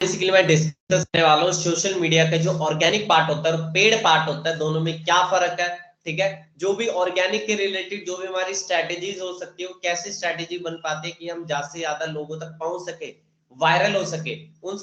Basically मैं discuss करने वाला हूँ सोशल मीडिया का जो ऑर्गेनिक पार्ट होता है और पेड पार्ट होता है, दोनों में क्या फर्क है। ठीक है, जो भी ऑर्गेनिक के रिलेटेड जो भी हमारी स्ट्रेटेजीज हो सकती है, वो कैसे स्ट्रेटेजी बन पाती है कि हम ज्यादा से ज्यादा लोगों तक पहुंच सके, वायरल हो सके, उन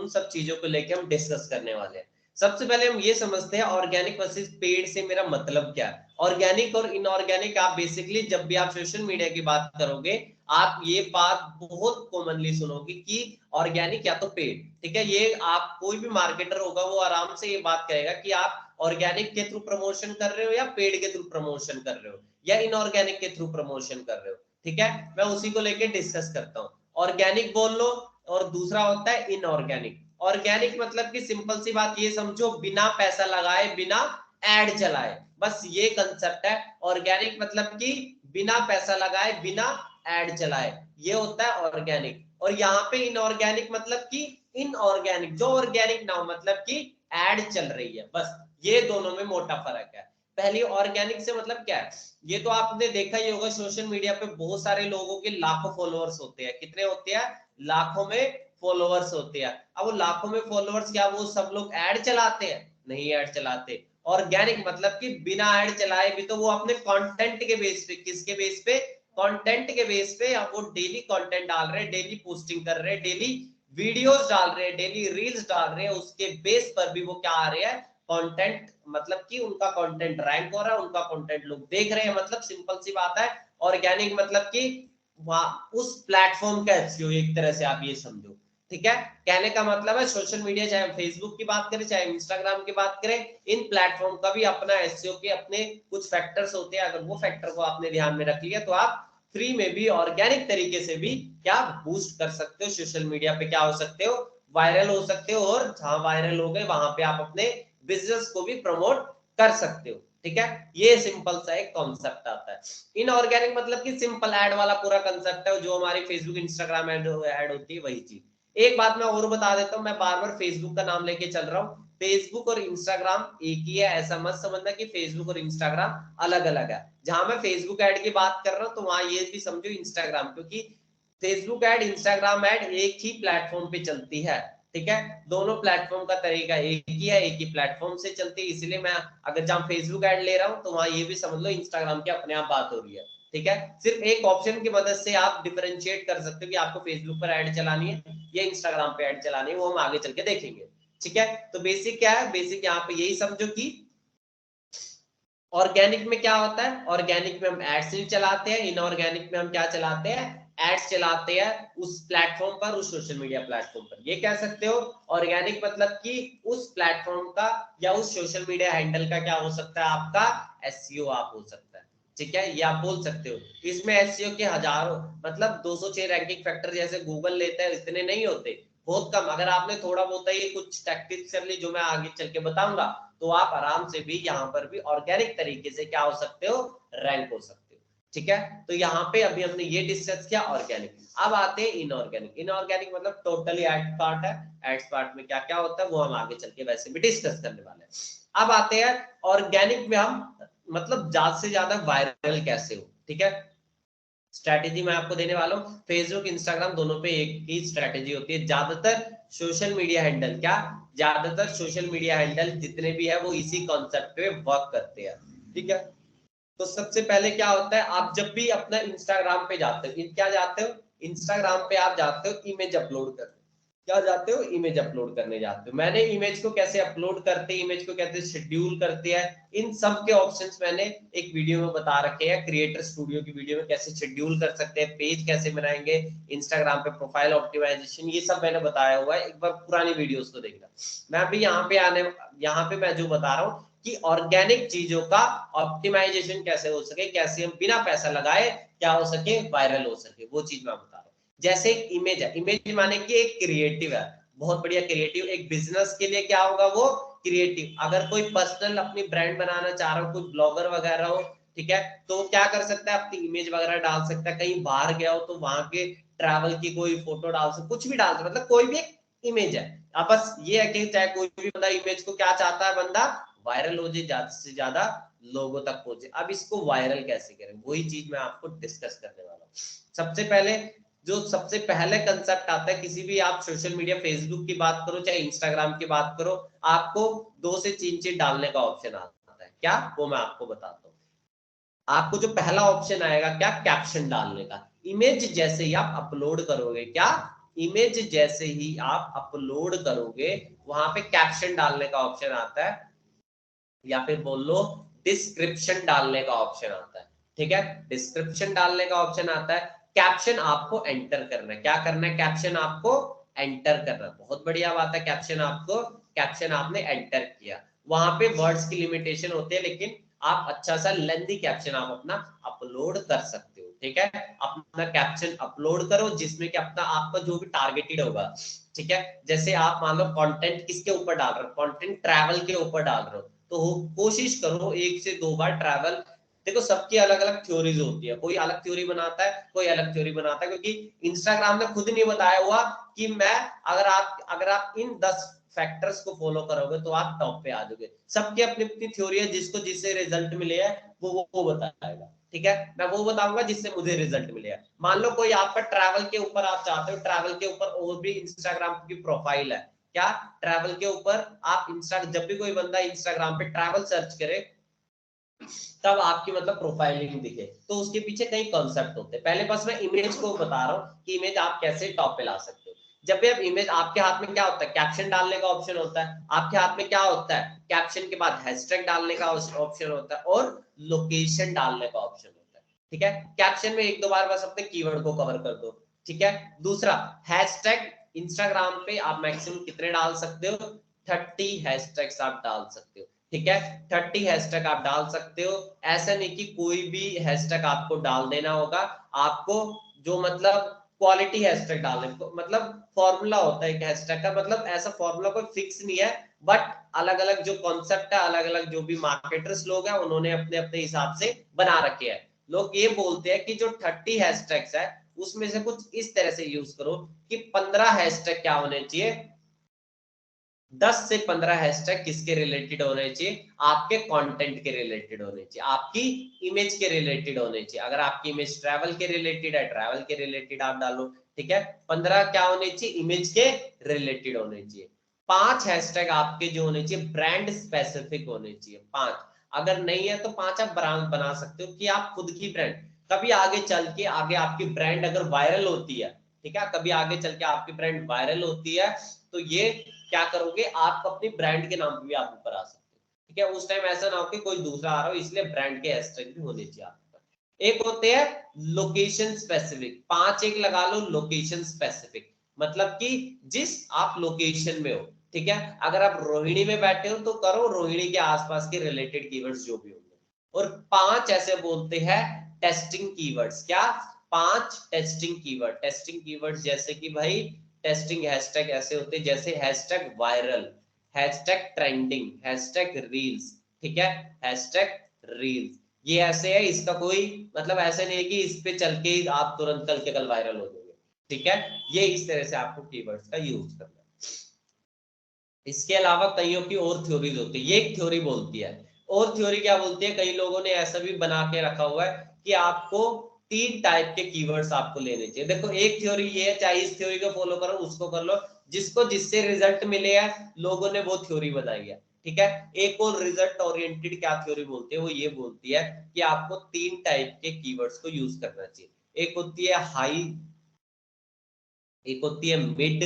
सब चीजों को लेके हम डिस्कस करने वाले हैं। सबसे पहले हम ये समझते हैं ऑर्गेनिक वर्सेस पेड से मेरा मतलब क्या है। ऑर्गेनिक और इनऑर्गेनिक, आप बेसिकली जब भी आप सोशल मीडिया की बात करोगे, आप ये बात बहुत कॉमनली सुनोगे कि ऑर्गेनिक या तो पेड। ठीक है, ये आप कोई भी मार्केटर होगा वो आराम से ये बात करेगा कि आप ऑर्गेनिक के थ्रू प्रमोशन कर रहे हो या पेड के थ्रू प्रमोशन कर रहे हो या इनऑर्गेनिक के थ्रू प्रमोशन कर रहे हो। ठीक है, मैं उसी को लेके डिस्कस करता हूँ। ऑर्गेनिक बोल लो और दूसरा होता है इनऑर्गेनिक। ऑर्गेनिक मतलब कि सिंपल सी बात ये समझो, बिना पैसा लगाए, बिना एड चलाए, बस ये कंसेप्ट है। ऑर्गेनिक मतलब कि बिना पैसा लगाए, बिना एड चलाए, ये होता है ऑर्गेनिक। और यहाँ पे इनऑर्गेनिक मतलब कि इनऑर्गेनिक, जो ऑर्गेनिक ना हो, मतलब कि एड चल रही है, बस ये दोनों में मोटा फर्क है। पहली ऑर्गेनिक से मतलब क्या है, ये तो आपने देखा ही होगा, सोशल मीडिया पे बहुत सारे लोगों के लाखों फॉलोअर्स होते हैं। कितने होते हैं? लाखों में फॉलोअर्स होते हैं। अब वो लाखों में फॉलोअर्स, क्या वो सब लोग ऐड चलाते हैं? नहीं ऐड चलाते। ऑर्गेनिक मतलब कि बिना ऐड चलाए भी तो वो अपने कंटेंट के बेस पे, किसके बेस पे? कंटेंट के बेस पे। अब वो डेली कंटेंट डाल रहे हैं, डेली पोस्टिंग कर रहे हैं, डेली वीडियोस डाल रहे हैं, डेली रील्स डाल रहे हैं, उसके बेस पर भी वो क्या आ रहे हैं? कंटेंट, मतलब कि उनका कंटेंट रैंक हो रहा है, उनका कंटेंट लोग देख रहे हैं। मतलब सिंपल सी बात है, ऑर्गेनिक मतलब कि उस प्लेटफॉर्म का एसईओ, एक तरह से आप ये समझो। ठीक है, कहने का मतलब है सोशल मीडिया, चाहे फेसबुक की बात करें चाहे इंस्टाग्राम की बात करें, इन प्लेटफॉर्म का भी अपना एसईओ के अपने कुछ फैक्टर्स होते हैं। अगर वो फैक्टर को आपने ध्यान में रख लिया तो आप फ्री में भी ऑर्गेनिक तरीके से भी क्या बूस्ट कर सकते हो। सोशल मीडिया पे क्या हो सकते हो? वायरल हो सकते हो, और जहां वायरल हो गए वहां पे आप अपने बिजनेस को भी प्रमोट कर सकते हो। ठीक है, ये सिंपल सा एक कॉन्सेप्ट आता है। इनऑर्गेनिक मतलब कि सिंपल ऐड वाला पूरा कंसेप्ट है, जो हमारी फेसबुक इंस्टाग्राम ऐड होती है, वही चीज। एक बात मैं और बता देता हूँ, मैं बार बार फेसबुक का नाम लेके चल रहा हूँ। फेसबुक और इंस्टाग्राम एक ही है, ऐसा मत समझना कि फेसबुक और इंस्टाग्राम अलग अलग है। जहां मैं फेसबुक ऐड की बात कर रहा हूँ तो वहां ये भी समझो इंस्टाग्राम, क्योंकि फेसबुक ऐड, इंस्टाग्राम ऐड एक ही प्लेटफॉर्म पे चलती है। ठीक है, दोनों प्लेटफॉर्म का तरीका एक ही है, एक ही प्लेटफॉर्म से चलती है। इसलिए मैं अगर जहां फेसबुक ऐड ले रहा हूं तो वहां ये भी समझ लो इंस्टाग्राम की अपने आप बात हो रही है। ठीक है, सिर्फ एक ऑप्शन की मदद से आप डिफरेंशिएट कर सकते हो कि आपको फेसबुक पर ऐड चलानी है या इंस्टाग्राम पे ऐड चलानी है, वो हम आगे चल के देखेंगे। ठीक है, तो बेसिक क्या है? बेसिक यहाँ पे यही समझो कि ऑर्गेनिक में क्या होता है, ऑर्गेनिक में हम एड्स भी चलाते हैं, इनऑर्गेनिक में हम क्या चलाते हैं? एड्स चलाते हैं उस प्लेटफॉर्म पर, उस सोशल मीडिया प्लेटफॉर्म पर। ये कह सकते हो ऑर्गेनिक मतलब कि उस प्लेटफॉर्म का या उस सोशल मीडिया हैंडल का क्या हो सकता है? आपका एसईओ आप हो सकता है। ठीक है, ये आप बोल सकते हो। इसमें एसईओ के हजारों, मतलब 206 रैंकिंग फैक्टर जैसे गूगल लेते हैं, इतने नहीं होते, बहुत कम। अगर आपने थोड़ा बहुत ये कुछ टैक्टिक्स कर ली जो मैं आगे चल के बताऊंगा, तो आप आराम से भी यहाँ पर भी ऑर्गेनिक तरीके से क्या हो सकते हो? रैंक हो सकते हो। ठीक है, तो यहाँ पे अभी हमने ये डिस्कस किया ऑर्गेनिक। अब आते हैं इनऑर्गेनिक। इनऑर्गेनिक मतलब टोटली एड पार्ट है। एड्स पार्ट में क्या क्या होता है वो हम आगे चल के वैसे भी डिस्कस करने वाले हैं। अब आते हैं ऑर्गेनिक में हम, मतलब ज्यादा से ज्यादा वायरल कैसे हो। ठीक है, स्ट्रैटेजी मैं आपको देने वाला हूँ। फेसबुक इंस्टाग्राम दोनों पे एक ही स्ट्रैटेजी होती है। ज्यादातर सोशल मीडिया हैंडल क्या, ज्यादातर सोशल मीडिया हैंडल जितने भी है वो इसी कॉन्सेप्ट पे वर्क करते हैं। ठीक है, तो सबसे पहले क्या होता है, आप जब भी अपना इंस्टाग्राम पे जाते हो, क्या जाते हो? इंस्टाग्राम पे आप जाते हो इमेज अपलोड करने। क्या जाते हो? इमेज अपलोड करने जाते हो। मैंने इमेज को कैसे अपलोड करते हैं, इमेज को कैसे शेड्यूल करते हैं, इन सब के ऑप्शंस मैंने एक वीडियो में बता रखे हैं। क्रिएटर स्टूडियो की वीडियो में कैसे शेड्यूल कर सकते हैं, पेज कैसे बनाएंगे इंस्टाग्राम पे, प्रोफाइल ऑप्टिमाइजेशन, ये सब मैंने बताया हुआ है। एक बार पुरानी वीडियोस को देखना। मैं अभी यहाँ पे मैं जो बता रहा हूँ कि ऑर्गेनिक चीजों का ऑप्टिमाइजेशन कैसे हो सके, कैसे हम बिना पैसा लगाए क्या हो सके? वायरल हो सके, वो चीज मैं बता रहा हूँ। जैसे एक इमेज है, इमेज माने कि एक क्रिएटिव है, बहुत बढ़िया क्रिएटिव। एक बिजनेस के लिए क्या होगा? वो क्रिएटिव। अगर कोई पर्सनल अपनी ब्रांड बनाना चाह रहा हो, कोई ब्लॉगर वगैरह हो, ठीक है, तो क्या कर सकता है? अपनी इमेज वगैरह डाल सकता है। कहीं बाहर गया हो तो वहां के ट्रैवल की कोई फोटो डाल सकता, कुछ भी डाल सकता, मतलब कोई भी एक इमेज है। अब बस ये है कि चाहे कोई भी बंदा इमेज को क्या चाहता है, बंदा वायरल हो जाए, ज्यादा से ज्यादा लोगों तक पहुंचे। अब इसको वायरल कैसे करें, वही चीज मैं आपको डिस्कस करने वाला हूँ। सबसे पहले जो सबसे पहले कंसेप्ट आता है किसी भी आप सोशल मीडिया, फेसबुक की बात करो चाहे इंस्टाग्राम की बात करो, आपको 2 से 3 चीज डालने का ऑप्शन आता है। क्या, वो मैं आपको बताता हूँ। आपको जो पहला ऑप्शन आएगा क्या, कैप्शन डालने का। इमेज जैसे ही आप अपलोड करोगे, क्या, इमेज जैसे ही आप अपलोड करोगे वहां पे कैप्शन डालने का ऑप्शन आता है, या फिर बोल लो डिस्क्रिप्शन डालने का ऑप्शन आता है। ठीक है, डिस्क्रिप्शन डालने का ऑप्शन आता है, कैप्शन आपको एंटर करना है। क्या करना है, कैप्शन आपको एंटर करना है। बहुत बढ़िया बात है, कैप्शन आपने एंटर किया। वहां पे वर्ड्स की लिमिटेशन होती है, लेकिन आप अच्छा सा लेंथी कैप्शन आप अपना अपलोड कर सकते हो। ठीक है, अपना कैप्शन अपलोड करो जिसमें कि अपना आपका जो भी टारगेटेड होगा। ठीक है, जैसे आप मान लो कंटेंट किसके ऊपर डाल रहे हो, कंटेंट ट्रैवल के ऊपर डाल रहे हो, तो कोशिश करो 1 से 2 बार ट्रैवल। देखो सबकी अलग अलग थ्योरीज होती है, कोई अलग थ्योरी बनाता है, कोई अलग थ्योरी बनाता है, क्योंकि इंस्टाग्राम ने खुद नहीं बताया हुआ कि मैं, अगर आप इन 10 फैक्टर्स को फॉलो करोगे तो आप टॉप पे आ जाओगे। सबकी अपनी अपनी थ्योरी है, जिसको जिससे रिजल्ट मिले है वो बताएगा। ठीक है, मैं वो बताऊंगा जिससे मुझे रिजल्ट मिले है। मान लो कोई आपका ट्रैवल के ऊपर आप चाहते हो, ट्रैवल के ऊपर और भी इंस्टाग्राम की प्रोफाइल है, क्या, ट्रैवल के ऊपर आप इंस्टा, जब भी कोई बंदा इंस्टाग्राम पे ट्रैवल सर्च करे तब आपकी मतलब प्रोफाइलिंग दिखे, तो उसके पीछे कई कॉन्सेप्ट होते हैं। पहले बस मैं इमेज को बता रहा हूँ कि इमेज आप कैसे टॉप पे ला सकते हो। जब भी आप इमेज, आपके हाथ में क्या होता है, कैप्शन डालने का ऑप्शन होता है, आपके हाथ में क्या होता है, कैप्शन के बाद हैशटैग डालने का ऑप्शन होता है और लोकेशन डालने का ऑप्शन होता है। ठीक है, कैप्शन में 1-2 बार बस अपने कीवर्ड को कवर कर दो। ठीक है, दूसरा हैशटैग, इंस्टाग्राम पे आप मैक्सिमम कितने डाल सकते हो, 30 हैशटैग्स आप डाल सकते हो। ठीक है, 30 हैशटैग आप डाल सकते हो। ऐसा नहीं कि कोई भी हैशटैग आपको डाल देना होगा, आपको जो मतलब क्वालिटी हैशटैग डालने, मतलब फॉर्मूला होता है एक हैशटैग का, मतलब ऐसा फॉर्मूला कोई फिक्स नहीं है, बट अलग अलग जो कॉन्सेप्ट है, अलग अलग जो भी मार्केटर्स लोग हैं उन्होंने अपने अपने हिसाब से बना रखे हैं। लोग ये बोलते हैं कि जो 30 हैशटैग्स है उसमें से कुछ इस तरह से यूज करो कि 15 हैशटैग क्या होने चाहिए, 10 से 15 हैशटैग किसके रिलेटेड होने चाहिए, आपके कंटेंट के रिलेटेड होने चाहिए, आपकी इमेज के रिलेटेड होने चाहिए। अगर आपकी इमेज ट्रैवल के रिलेटेड है, ट्रैवल के रिलेटेड आप डालो। ठीक है, 15 क्या होने चाहिए, इमेज के रिलेटेड होने चाहिए। 5 हैशटैग आपके जो होने चाहिए ब्रांड स्पेसिफिक होने चाहिए, 5। अगर नहीं है तो 5 आप ब्रांड बना सकते हो कि आप खुद की ब्रांड, कभी आगे चल के आगे आपकी ब्रांड अगर वायरल होती है, ठीक है, कभी आगे चल के आपकी ब्रांड वायरल होती है, तो ये क्या करोगे, आप अपनी ब्रांड के नाम पे भी आप ऊपर आ सकते हो। ठीक है, उस टाइम ऐसा ना हो कि कोई दूसरा आ रहा हो, इसलिए ब्रांड के हैशटैग भी होने चाहिए आपके पास। एक होते हैं लोकेशन स्पेसिफिक, 5 एक लगा लो लोकेशन स्पेसिफिक, मतलब कि जिस आप लोकेशन में हो। ठीक है, अगर आप रोहिणी में बैठे हो तो करो रोहिणी के आसपास के रिलेटेड कीवर्ड्स जो भी होंगे। और 5 ऐसे बोलते हैं टेस्टिंग कीवर्ड्स, क्या, 5 टेस्टिंग कीवर्ड। टेस्टिंग कीवर्ड्स जैसे कि भाई, टेस्टिंग हैशटैग ऐसे होते हैं जैसे hashtag viral, hashtag trending, hashtag reels. ठीक है, हैशटैग रील्स, ये ऐसे है, इसका कोई मतलब ऐसे नहीं है कि इस पे चल के आप तुरंत कल के कल वायरल हो जाओगे। ठीक है, ये इस तरह से आपको कीवर्ड्स का यूज करना है। इसके अलावा कईयों की और थ्योरीज होती है, ये एक थ्योरी बोलती है। और थ्योरी क्या बोलती है, कई लोगों ने ऐसा भी बना के रखा हुआ है कि आपको 3 टाइप के कीवर्ड्स आपको लेने चाहिए। देखो एक थ्योरी ये है, चाहे इस थ्योरी को फॉलो करो उसको कर लो, जिसको जिससे रिजल्ट मिले हैं लोगों ने वो थ्योरी बताई है। ठीक है, एक और रिजल्ट ओरिएंटेड क्या थ्योरी बोलती है, वो ये बोलती है कि आपको 3 टाइप के कीवर्ड्स को यूज करना चाहिए। एक होती है हाई, एक होती है मिड,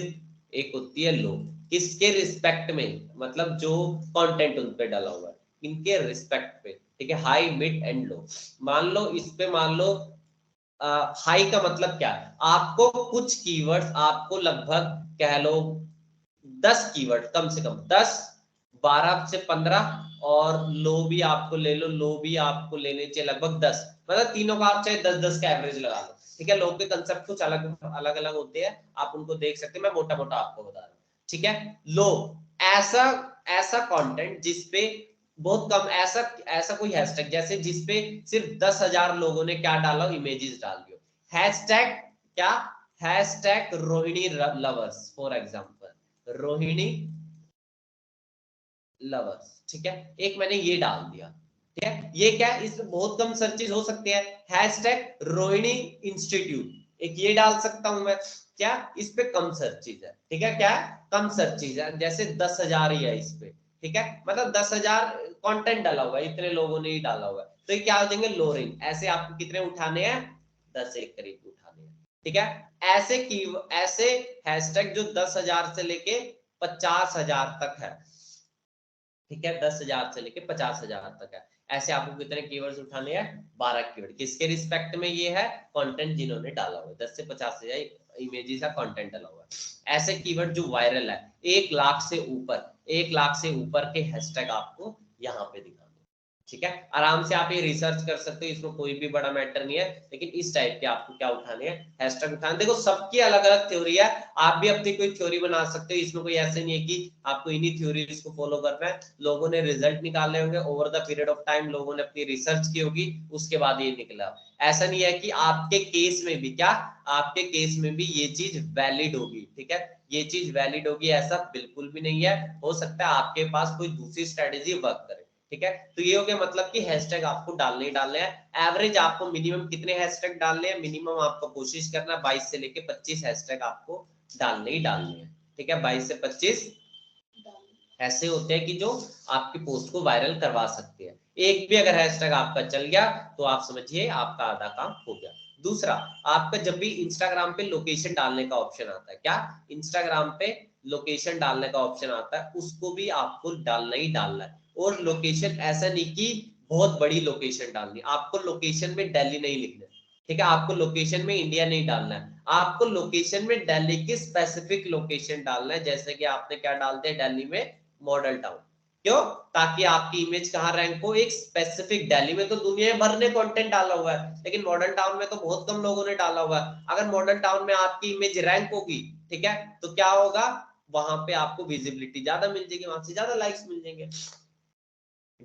एक होती है लो। किसके रिस्पेक्ट में, मतलब जो कंटेंट उन पे डाला हुआ है, इनके रिस्पेक्ट पे। ठीक है, हाई मिड एंड लो। मान लो इस पे, मान लो हाई का मतलब क्या है, आपको कुछ कीवर्ड्स, आपको लगभग कह लो 10 कीवर्ड, कम से कम 10, 12 से 15, और लो भी आपको ले लो, लो भी आपको लेने चाहिए लगभग 10, मतलब तीनों का आप चाहे 10-10 का एवरेज लगा लो। ठीक है, लोग के कंसेप्ट कुछ अलग अलग अलग होते हैं, आप उनको देख सकते हैं, मैं मोटा मोटा आपको बता रहा हूँ। ठीक है, लो, ऐसा ऐसा कंटेंट जिसपे बहुत कम, ऐसा ऐसा कोई हैशटैग जैसे जिसपे सिर्फ 10,000 लोगों ने क्या डाला, इमेजेस डाल दियो। हैशटैग क्या, hashtag Rohini lovers for example, Rohini lovers. ठीक है, एक मैंने ये डाल दिया। ठीक है, ये क्या है, इसमें बहुत कम सर्चेज हो सकते हैं। हैशटैग रोहिणी इंस्टीट्यूट, एक ये डाल सकता हूं मैं, क्या इस पे कम सर्चेज है, ठीक है, क्या कम सर्चेज है, जैसे 10,000 ही है इस पे, ठीक है, मतलब 10,000 कंटेंट डाला हुआ है, इतने लोगों ने ही डाला हुआ है, तो ये क्या हो जाएंगे लो रेंज। ऐसे आपको कितने उठाने हैं, 10 एक करीब उठाने हैं, ठीक है। ऐसे की ऐसे हैशटैग जो 10,000 से लेके 50,000 तक है, ठीक है, 10,000 से लेके 50,000 तक है, ऐसे आपको कितने कीवर्ड्स उठाने हैं, 12 कीवर्ड। किसके रिस्पेक्ट में ये है, कंटेंट जिन्होंने डाला हुआ है, 10 से 50,000 इमेजेस का कंटेंट डाला हुआ है। ऐसे कीवर्ड जो वायरल है, 1 लाख से ऊपर, 1 लाख से ऊपर के हैशटैग आपको यहाँ पे दिखाने, ठीक है। आराम से आप ये रिसर्च कर सकते हो, इसमें कोई भी बड़ा मैटर नहीं है, लेकिन इस टाइप के आपको क्या उठाने हैं, हैशटैग उठाने। देखो सबकी अलग अलग थ्योरी है, आप भी अपनी कोई थ्योरी बना सकते हो, इसमें कोई ऐसे नहीं है कि आपको इन्हीं थ्योरीज को फॉलो करना है। लोगों ने रिजल्ट निकाले होंगे over the period of time, लोगों ने अपनी रिसर्च की होगी, उसके बाद ये निकला। ऐसा नहीं है कि आपके केस में भी क्या, आपके केस में भी ये चीज वैलिड होगी, ठीक है, ये चीज वैलिड होगी ऐसा बिल्कुल भी नहीं है। हो सकता है आपके पास कोई दूसरी स्ट्रेटेजी वर्क करे, ठीक है। तो ये हो गया मतलब कि हैशटैग आपको डालने ही डालने हैं। एवरेज आपको मिनिमम कितने हैशटैग डालने हैं, मिनिमम आपको कोशिश करना है 22 से लेके 25 हैशटैग आपको डालने ही डालने हैं, ठीक है। 22 से 25 ऐसे होते हैं कि जो आपकी पोस्ट को वायरल करवा सकते हैं। एक भी अगर हैशटैग आपका चल गया तो आप समझिए आपका आधा काम हो गया। दूसरा, आपका जब भी इंस्टाग्राम पे लोकेशन डालने का ऑप्शन आता है, क्या इंस्टाग्राम पे लोकेशन डालने का ऑप्शन आता है, उसको भी आपको डालना ही डालना है। और लोकेशन ऐसा नहीं कि बहुत बड़ी लोकेशन डालनी, आपको लोकेशन में दिल्ली नहीं लिखना, ठीक है, आपको लोकेशन में इंडिया नहीं डालना है, आपको लोकेशन में दिल्ली की स्पेसिफिक लोकेशन डालना है। जैसे कि आपने क्या डालते हैं दिल्ली में मॉडल टाउन, क्यों, ताकि आपकी इमेज कहां रैंक हो, एक स्पेसिफिक। दिल्ली में तो दुनिया भर ने कंटेंट डाला हुआ है, लेकिन मॉडल टाउन में तो बहुत कम लोगों ने डाला हुआ है। अगर मॉडल टाउन में आपकी इमेज रैंक होगी, ठीक है, तो क्या होगा, वहां पे आपको विजिबिलिटी ज्यादा मिल जाएगी, वहां से ज्यादा लाइक्स मिल जाएंगे।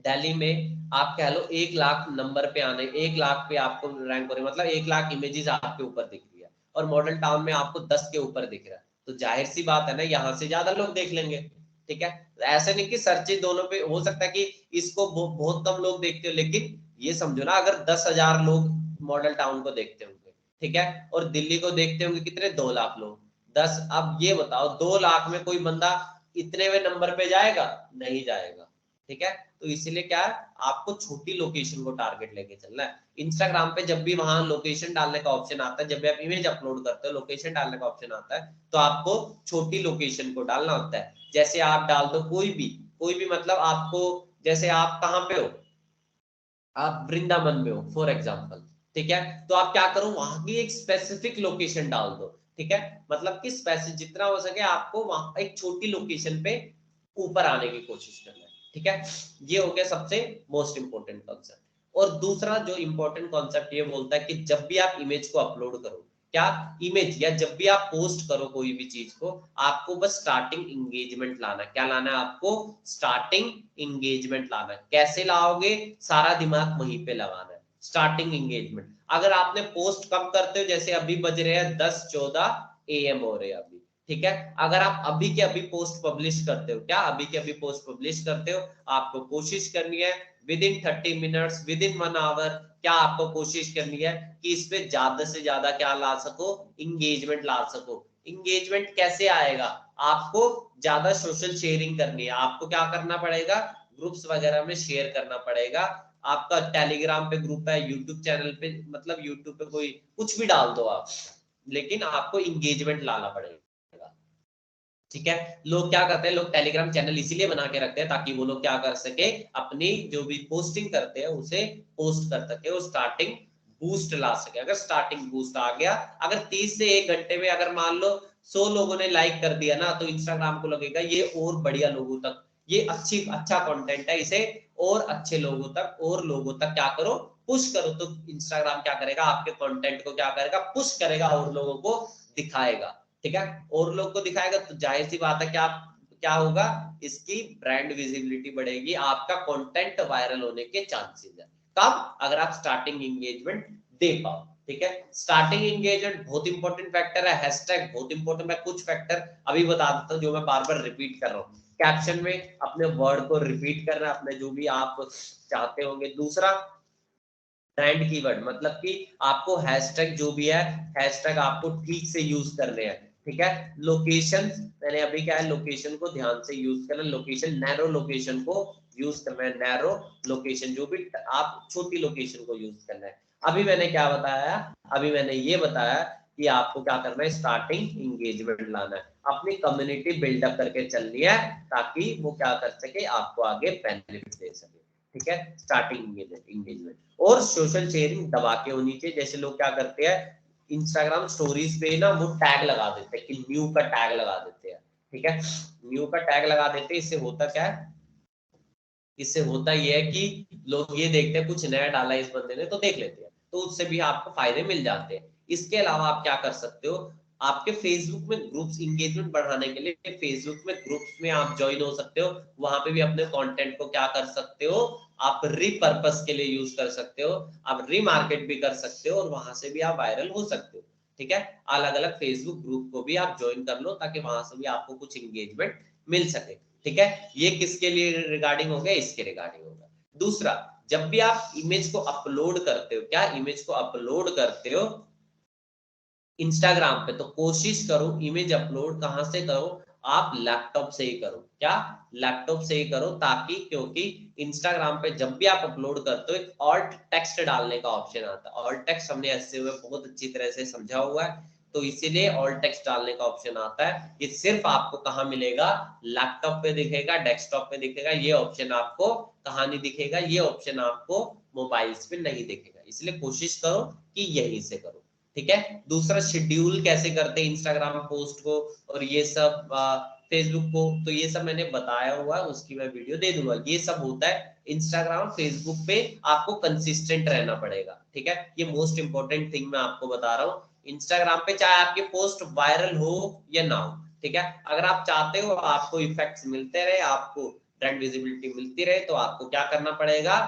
दिल्ली में आप कह लो 1 लाख नंबर पे आने, 1 लाख पे आपको रैंक हो रही है, मतलब 1 लाख इमेजेस आपके ऊपर दिख रही है, और मॉडल टाउन में आपको 10 के ऊपर दिख रहा है, तो जाहिर सी बात है ना, यहाँ से ज्यादा लोग देख लेंगे, ठीक है। ऐसे नहीं कि सर्चेज दोनों पे हो सकता है कि इसको बहुत कम लोग देखते हो, लेकिन ये समझो ना, अगर 10,000 लोग मॉडल टाउन को देखते होंगे, ठीक है, और दिल्ली को देखते होंगे कितने, 2 लाख लोग, 10, अब ये बताओ 2 लाख में कोई बंदा इतने में नंबर पे जाएगा, नहीं जाएगा, ठीक है। तो इसीलिए क्या है, आपको छोटी लोकेशन को टारगेट लेके चलना है। इंस्टाग्राम पे जब भी वहां लोकेशन डालने का ऑप्शन आता है, जब भी आप इमेज अपलोड करते हो लोकेशन डालने का ऑप्शन आता है, तो आपको छोटी लोकेशन को डालना होता है। जैसे आप डाल दो कोई भी मतलब आपको, जैसे आप कहाँ पे हो, आप वृंदावन में हो फॉर एग्जाम्पल, ठीक है, तो आप क्या करो, वहां की एक स्पेसिफिक लोकेशन डाल दो, ठीक है, मतलब कि स्पेसिफिक जितना हो सके आपको वहां एक छोटी लोकेशन पे ऊपर आने की कोशिश करना है, ठीक है। ये हो गया सबसे मोस्ट इंपोर्टेंट कॉन्सेप्ट। और दूसरा जो इंपॉर्टेंट कॉन्सेप्ट ये बोलता है कि जब भी आप इमेज को अपलोड करो, क्या इमेज, या जब भी आप पोस्ट करो कोई भी चीज को, आपको बस स्टार्टिंग इंगेजमेंट लाना है। क्या लाना है आपको, स्टार्टिंग इंगेजमेंट लाना है। कैसे लाओगे, सारा दिमाग वहीं पे लगाना है, स्टार्टिंग इंगेजमेंट। अगर आपने पोस्ट कब करते हो, जैसे अभी बज रहे हैं 10:14 AM हो रहे हैं अभी, ठीक है, अगर आप अभी के अभी पोस्ट पब्लिश करते हो, क्या अभी के अभी पोस्ट पब्लिश करते हो, आपको कोशिश करनी है within 30 minutes, within 1 hour, क्या आपको कोशिश करनी है कि इस पे ज्यादा से ज्यादा क्या ला सको, इंगेजमेंट ला सको। इंगेजमेंट कैसे आएगा, आपको ज्यादा सोशल शेयरिंग करनी है, आपको क्या करना पड़ेगा, ग्रुप्स वगैरह में शेयर करना पड़ेगा। आपका टेलीग्राम पे ग्रुप है, यूट्यूब चैनल पे, मतलब यूट्यूब पे कोई कुछ भी डाल दो आप, लेकिन आपको इंगेजमेंट लाना पड़ेगा, ठीक है। लोग क्या करते हैं, लोग टेलीग्राम चैनल इसीलिए बना के रखते हैं ताकि वो लोग क्या कर सके, अपनी जो भी पोस्टिंग करते हैं उसे पोस्ट कर सके, वो स्टार्टिंग बूस्ट ला सके। अगर स्टार्टिंग बूस्ट आ गया, अगर 30 से 1 घंटे में अगर मान लो 100 लोगों ने लाइक कर दिया ना, तो इंस्टाग्राम को लगेगा ये और बढ़िया लोगों तक, ये अच्छा कंटेंट है, इसे और अच्छे लोगों तक, और लोगों तक क्या करो, पुश करो। तो इंस्टाग्राम क्या करेगा, आपके कंटेंट को क्या करेगा, पुश करेगा और लोगों को दिखाएगा, ठीक है। और लोग को दिखाएगा तो जाहिर सी बात है क्या क्या होगा, इसकी ब्रांड विजिबिलिटी बढ़ेगी, आपका कंटेंट वायरल होने के चांसेस है। कब, अगर आप स्टार्टिंग एंगेजमेंट दे पाओ, ठीक है। स्टार्टिंग एंगेजमेंट बहुत इंपॉर्टेंट फैक्टर है, हैशटैग बहुत इंपॉर्टेंट। मैं कुछ फैक्टर अभी बता देता हूं जो मैं बार बार रिपीट कर रहा हूँ। कैप्शन में अपने वर्ड को रिपीट करना, अपने जो भी आप चाहते होंगे। दूसरा, ब्रांड कीवर्ड मतलब कि आपको हैशटैग जो भी है, हैशटैग आपको ठीक से यूज करने हैं, ठीक है। लोकेशन, मैंने अभी क्या है, लोकेशन को ध्यान से यूज करना, लोकेशन नैरो लोकेशन को यूज करना है, नैरो लोकेशन, जो भी आप छोटी लोकेशन को यूज करना है। अभी मैंने क्या बताया, अभी मैंने ये बताया कि आपको क्या करना है, स्टार्टिंग इंगेजमेंट लाना है, अपनी कम्युनिटी बिल्डअप करके चलनी है, ताकि वो क्या कर सके, आपको आगे बेनिफिट दे सके, ठीक है। स्टार्टिंग इंगेजमेंट और सोशल शेयरिंग दबा के होनी चाहिए। जैसे लोग क्या करते हैं, इंस्टाग्राम स्टोरीज पे ना वो टैग लगा देते हैं कि न्यू का टैग लगा देते हैं, ठीक है, न्यू का टैग लगा देते हैं। इससे होता क्या है, इससे होता ये है कि लोग ये देखते हैं कुछ नया डाला इस बंदे ने तो देख लेते हैं, तो उससे भी आपको फायदे मिल जाते हैं। इसके अलावा आप क्या कर सकते हो, आपके फेसबुक में ग्रुप्स, इंगेजमेंट बढ़ाने के लिए फेसबुक में ग्रुप्स में आप ज्वाइन हो सकते हो, वहां पे भी अपने कंटेंट को क्या कर सकते हो, आप रीपर्पस के लिए यूज कर सकते हो, आप रीमार्केट भी कर सकते हो और वहां से भी आप वायरल हो सकते हो, ठीक है। अलग अलग फेसबुक ग्रुप को भी आप ज्वाइन कर लो ताकि वहां से भी आपको कुछ इंगेजमेंट मिल सके, ठीक है। ये किसके लिए रिगार्डिंग हो गया, इसके रिगार्डिंग होगा। दूसरा, जब भी आप इमेज को अपलोड करते हो, क्या इमेज को अपलोड करते हो इंस्टाग्राम पे, तो कोशिश करो इमेज अपलोड कहां से करो, आप लैपटॉप से ही करो, क्या लैपटॉप से ही करो, ताकि क्योंकि इंस्टाग्राम पे जब भी आप अपलोड करते हो एक ऑल्ट टेक्स्ट डालने का ऑप्शन आता है। ऑल्ट टेक्स्ट हमने ऐसे हुए बहुत अच्छी तरह से समझा हुआ है, तो इसीलिए ऑल्ट टेक्स्ट डालने का ऑप्शन आता है। ये सिर्फ आपको कहाँ मिलेगा, लैपटॉप पे दिखेगा, डेस्कटॉप पे दिखेगा, ये ऑप्शन आपको कहाँ नहीं दिखेगा, ये ऑप्शन आपको मोबाइल्स पे नहीं दिखेगा, इसलिए कोशिश करो कि यहीं से करो, ठीक है। दूसरा, शेड्यूल कैसे करते हैं इंस्टाग्राम पोस्ट को और ये सब फेसबुक को, तो ये सब मैंने बताया हुआ है, उसकी मैं वीडियो दे दूंगा। ये सब होता है इंस्टाग्राम फेसबुक पे, आपको कंसिस्टेंट रहना पड़ेगा, ठीक है। ये मोस्ट इंपॉर्टेंट थिंग मैं आपको बता रहा हूँ। इंस्टाग्राम पे चाहे आपकी पोस्ट वायरल हो या ना हो, ठीक है, अगर आप चाहते हो आपको इफेक्ट्स मिलते रहे, आपको ब्रांड विजिबिलिटी मिलती रहे, तो आपको क्या करना पड़ेगा,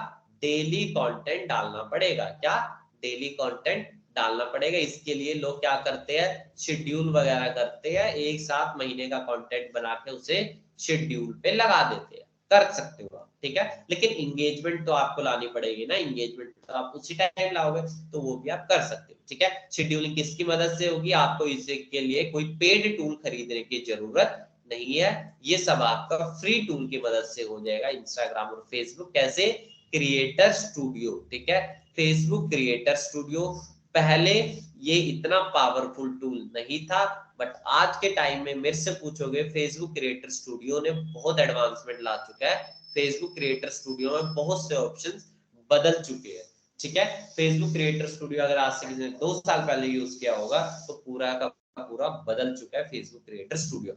डेली कंटेंट डालना पड़ेगा, क्या डेली कंटेंट डालना पड़ेगा। इसके लिए लोग क्या करते हैं, शेड्यूल वगैरह करते हैं, एक साथ महीने का कंटेंट बना के उसे शेड्यूल पे लगा देते हैं, कर सकते हो आप, ठीक है। लेकिन इंगेजमेंट तो आपको लानी पड़ेगी ना, इंगेजमेंट तो आप उसी टाइम लाओगे, तो वो भी आप कर सकते हो, ठीक है। शेड्यूलिंग किसकी मदद से होगी, आपको इसके लिए कोई पेड टूल खरीदने की जरूरत नहीं है, ये सब आपका फ्री टूल की मदद से हो जाएगा। इंस्टाग्राम और फेसबुक कैसे, क्रिएटर स्टूडियो, ठीक है, फेसबुक क्रिएटर स्टूडियो। पहले ये इतना पावरफुल टूल नहीं था, बट आज के टाइम में मेरे से पूछोगे, फेसबुक क्रिएटर स्टूडियो ने बहुत एडवांसमेंट ला चुका है। फेसबुक क्रिएटर स्टूडियो में बहुत से ऑप्शंस बदल चुके हैं, ठीक है। फेसबुक क्रिएटर स्टूडियो अगर आज से किसी ने 2 साल पहले यूज किया होगा, तो पूरा का पूरा बदल चुका है फेसबुक क्रिएटर स्टूडियो।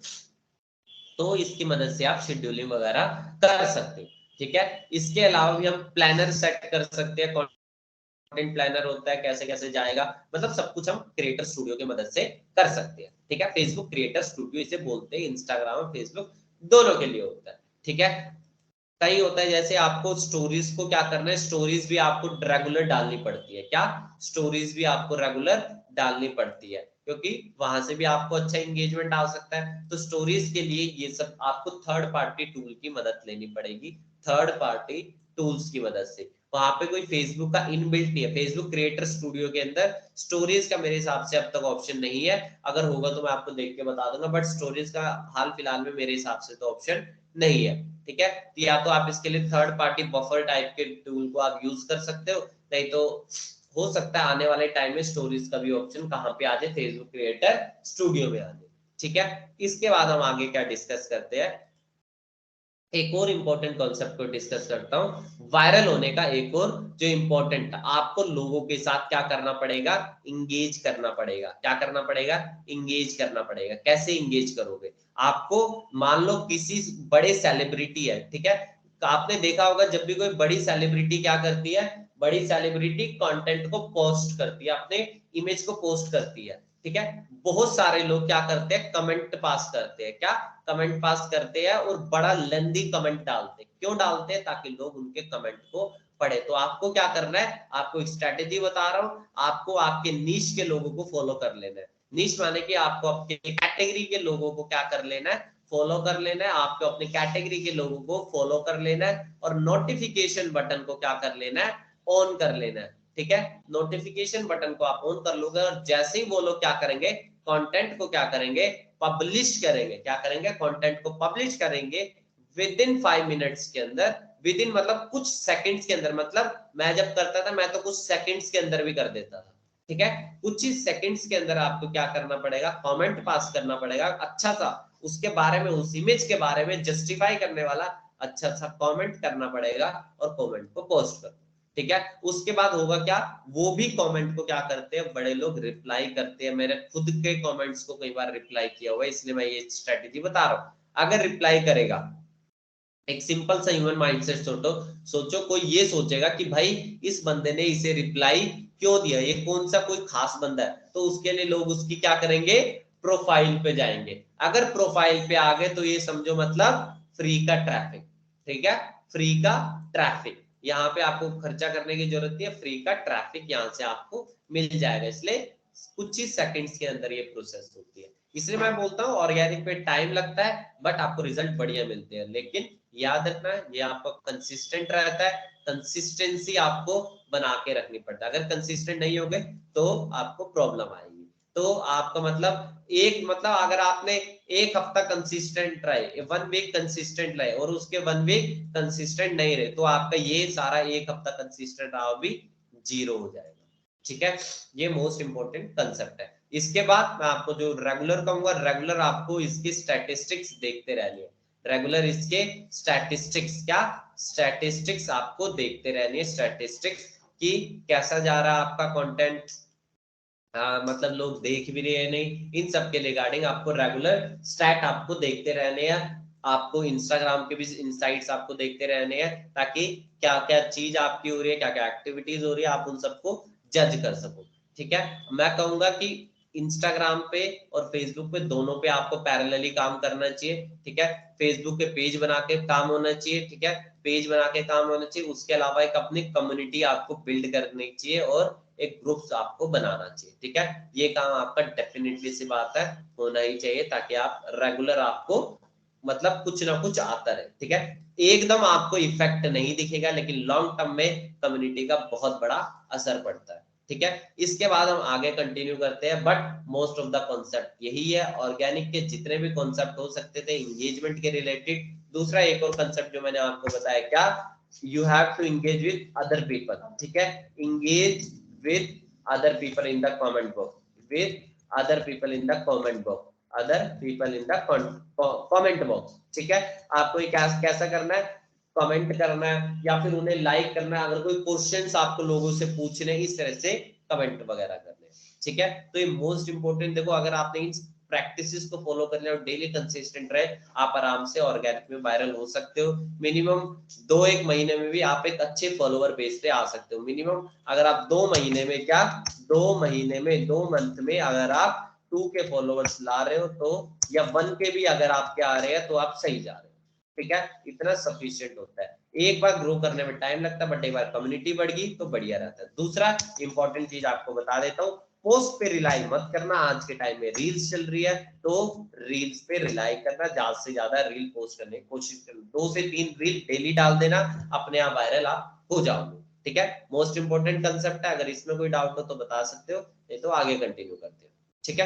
तो इसकी मदद से आप शेड्यूलिंग वगैरह कर सकते हो, ठीक है। इसके अलावा भी हम प्लानर सेट कर सकते हैं, कंटेंट प्लानर होता है, कैसे कैसे जाएगा, मतलब सब कुछ हम क्रिएटर स्टूडियो की मदद से कर सकते हैं, ठीक है। फेसबुक क्रिएटर स्टूडियो इसे बोलते हैं, इंस्टाग्राम और फेसबुक दोनों के लिए होता है, ठीक है। कहीं होता है जैसे आपको स्टोरीज को क्या करना है, स्टोरीज भी आपको रेगुलर डालनी पड़ती है, क्या स्टोरीज भी आपको रेगुलर डालनी पड़ती है, क्योंकि वहां से भी आपको अच्छा एंगेजमेंट आ सकता है। तो स्टोरीज के लिए ये सब आपको थर्ड पार्टी टूल की मदद लेनी पड़ेगी, थर्ड पार्टी टूल्स की मदद से। वहां पे कोई फेसबुक का इनबिल्ट नहीं है, फेसबुक क्रिएटर स्टूडियो के अंदर स्टोरीज का मेरे हिसाब से अब तक ऑप्शन नहीं है, अगर होगा तो मैं आपको देख के बता दूंगा, बट स्टोरीज का हाल फिलहाल में मेरे हिसाब से तो ऑप्शन नहीं है, ठीक है। या तो आप इसके लिए थर्ड पार्टी बफर टाइप के टूल को आप यूज कर सकते हो, नहीं तो हो सकता है आने वाले टाइम में स्टोरीज का भी ऑप्शन कहां पे आ जाए, फेसबुक क्रिएटर स्टूडियो में आ जाए, ठीक है। इसके बाद हम आगे क्या डिस्कस करते हैं, एक और इंपॉर्टेंट कॉन्सेप्ट को डिस्कस करता हूं, वायरल होने का एक और जो इंपॉर्टेंट, आपको लोगों के साथ क्या करना पड़ेगा, इंगेज करना पड़ेगा, क्या करना पड़ेगा, इंगेज करना पड़ेगा। कैसे इंगेज करोगे, आपको मान लो किसी बड़े सेलिब्रिटी है, ठीक है, तो आपने देखा होगा जब भी कोई बड़ी सेलिब्रिटी क्या करती है, बड़ी सेलिब्रिटी कंटेंट को पोस्ट करती है, अपने इमेज को पोस्ट करती है, ठीक है। बहुत सारे लोग क्या करते हैं, कमेंट पास करते हैं, क्या कमेंट पास करते हैं और बड़ा लेंदी कमेंट डालते हैं, क्यों डालते हैं, ताकि लोग उनके कमेंट को पढ़े। तो आपको क्या करना है, आपको एक स्ट्रेटेजी बता रहा हूं, आपको आपके नीश के लोगों को फॉलो कर लेना है। नीश माने कि आपको अपने कैटेगरी के लोगों को क्या कर लेना है, फॉलो कर लेना है, आपको अपने कैटेगरी के लोगों को फॉलो कर लेना है, और नोटिफिकेशन बटन को क्या कर लेना है, ऑन कर लेना है, ठीक है। नोटिफिकेशन बटन को आप ऑन कर लोगे और जैसे ही वो लोग क्या करेंगे, कंटेंट को क्या करेंगे, पब्लिश करेंगे। क्या करेंगे, कंटेंट को पब्लिश करेंगे विद इन 5 मिनट्स के अंदर। विद इन मतलब कुछ सेकंड्स के अंदर, मतलब मैं जब करता था मैं तो कुछ सेकंड्स के अंदर भी कर देता था, ठीक है। कुछ ही सेकंड्स के अंदर आपको क्या करना पड़ेगा, कमेंट पास करना पड़ेगा अच्छा सा, उसके बारे में, उस इमेज के बारे में जस्टिफाई करने वाला अच्छा सा कमेंट करना पड़ेगा और कमेंट को पोस्ट कर, ठीक है। उसके बाद होगा क्या, वो भी कमेंट को क्या करते हैं, बड़े लोग रिप्लाई करते हैं। मैंने खुद के कमेंट्स को कई बार रिप्लाई किया हुआ है, इसलिए मैं ये स्ट्रेटेजी बता रहा हूं। अगर रिप्लाई करेगा, एक सिंपल सा ह्यूमन माइंडसेट सोचो कोई ये सोचेगा कि भाई इस बंदे ने इसे रिप्लाई क्यों दिया, ये कौन सा कोई खास बंदा है, तो उसके लिए लोग उसकी क्या करेंगे, प्रोफाइल पे जाएंगे। अगर प्रोफाइल पे आ गए तो ये समझो मतलब फ्री का ट्रैफिक, ठीक है, फ्री का ट्रैफिक। यहाँ पे आपको खर्चा करने की जरूरत नहीं है, फ्री का ट्रैफिक यहाँ से आपको मिल जाएगा। इसलिए कुछ ही सेकंड्स के अंदर ये प्रोसेस होती है। इसलिए मैं बोलता हूँ ऑर्गेनिक पे टाइम लगता है बट आपको रिजल्ट बढ़िया मिलते हैं। लेकिन याद रखना है ये आपका कंसिस्टेंट रहता है, कंसिस्टेंसी आपको बना के रखनी पड़ता है। अगर कंसिस्टेंट नहीं होगे तो आपको प्रॉब्लम आएगी। तो आपका मतलब एक मतलब अगर आपने एक हफ्ता कंसिस्टेंट रहे, 1 वीक कंसिस्टेंट रहे और उसके 1 वीक कंसिस्टेंट नहीं रहे, तो आपका ये सारा एक हफ्ता कंसिस्टेंट रहा भी जीरो हो जाएगा, ठीक है। ये मोस्ट इंपॉर्टेंट कंसेप्ट है। इसके बाद मैं आपको जो रेगुलर कहूंगा, रेगुलर आपको इसकी स्टैटिस्टिक्स देखते रहनी है। रेगुलर इसके स्टैटिस्टिक्स, क्या स्टैटिस्टिक्स आपको देखते रहनी है, स्टैटिस्टिक्स कि कैसा जा रहा है आपका कंटेंट, मतलब लोग देख भी रहे हैं नहीं, इन सब के रिगार्डिंग आपको रेगुलर स्टैट आपको देखते रहने हैं। आपको इंस्टाग्राम के भी इनसाइट्स आपको देखते रहने हैं ताकि क्या क्या चीज आपकी हो रही है, क्या क्या एक्टिविटीज हो रही है, आप उन सबको जज कर सको, ठीक है। मैं कहूंगा कि इंस्टाग्राम पे और फेसबुक पे दोनों पे आपको पैरेलली काम करना चाहिए, ठीक है। फेसबुक पे पेज बना के काम होना चाहिए, ठीक है, पेज बना के काम होना चाहिए। उसके अलावा एक अपनी कम्युनिटी आपको बिल्ड करनी चाहिए और एक ग्रुप्स आपको बनाना चाहिए, ठीक है। ये काम आपका डेफिनेटली सी बात है होना ही चाहिए ताकि आप रेगुलर आपको मतलब कुछ ना कुछ आता रहे, ठीक है। एकदम आपको इफेक्ट नहीं दिखेगा लेकिन लॉन्ग टर्म में कम्युनिटी का बहुत बड़ा असर पड़ता है, ठीक है। इसके बाद हम आगे कंटिन्यू करते हैं but most of the concept यही है। ऑर्गेनिक के जितने भी कॉन्सेप्ट हो सकते थे एंगेजमेंट के रिलेटेड, दूसरा एक और कंसेप्ट जो मैंने आपको बताया, क्या you have to engage with other people, ठीक है। Engage with other people in the comment box, with other people in the comment box, other people in the comment box, ठीक है। आपको ये कैसा करना है, कमेंट करना है या फिर उन्हें लाइक करना है। अगर कोई क्वेश्चंस आपको लोगों से पूछने, इस तरह से कमेंट वगैरह करने, ठीक है। तो ये मोस्ट इंपोर्टेंट, देखो अगर आपने इन प्रैक्टिसेस को फॉलो कर लिया और डेली कंसिस्टेंट रहे, आप आराम से ऑर्गेनिक में वायरल हो सकते हो। मिनिमम 2-1 महीने में भी आप एक अच्छे फॉलोवर बेस पे आ सकते हो। मिनिमम अगर आप 2 महीने में, क्या 2 महीने में, 2 मंथ में अगर आप 2 के फॉलोवर्स ला रहे हो तो, या 1 के भी अगर आपके आ रहे हैं तो आप सही जा रहे हो, ठीक है। इतना सफिशिएंट होता है। एक बार ग्रो करने में टाइम लगता है बट एक बार कम्युनिटी बढ़ गई तो बढ़िया रहता है। दूसरा इंपॉर्टेंट चीज आपको बता देता हूँ, पोस्ट पे रिलाई मत करना। आज के टाइम में रील्स चल रही है तो रील्स पे रिलाई करना, ज्यादा से ज्यादा रील पोस्ट करने की कोशिश करना। 2 से 3 रील डेली डाल देना, अपने आप वायरल आप हो जाओगे, ठीक है। मोस्ट इंपॉर्टेंट कंसेप्ट है। अगर इसमें कोई डाउट हो तो बता सकते हो, नहीं तो आगे कंटिन्यू करते हो, ठीक है।